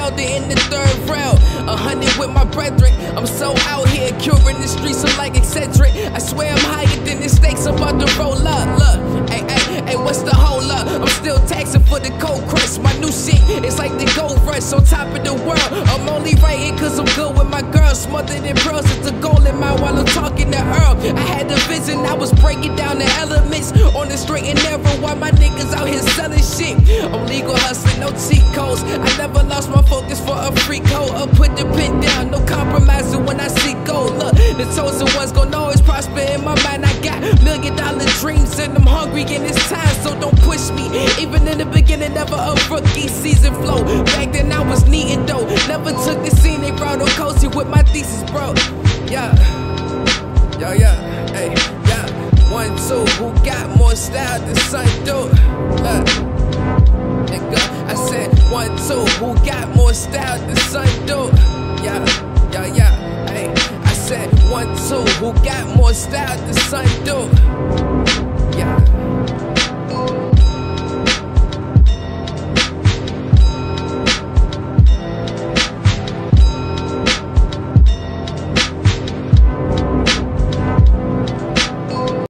Wilder in the 3rd round. 100 with my brethren. I'm so out here curing the streets, I'm like eccentric. I swear I'm higher than the stakes, I'm about to roll up. Look, hey, what's the hold up? I'm still taxing for the cold crush. My new shit is like the gold rush on top of the world. I'm only writing cause I'm good with my girl. Smothered in pearls, it's a goal in mind while I'm talking to Earl. I had a vision, I was breaking down the elements on the straight and narrow while my niggas out here selling shit. I'm legal hustling, no cheat codes. I never lost my focus for a free code. Or put the pen down, no compromising when I see gold. Look, the chosen ones gon' always prosper in my mind. I got $1 million dreams and I'm hungry and it's time, so don't push me. Even in the beginning, never a rookie season flow. Back then I was needing dough. Never took the scenic route or coasting with my thesis, bro. Yeah, hey, yeah. 1, 2, who got more style than son do? Nigga, I said 1, 2, who got more style than son do? Yeah, hey, I said 1, 2, who got more style than son do?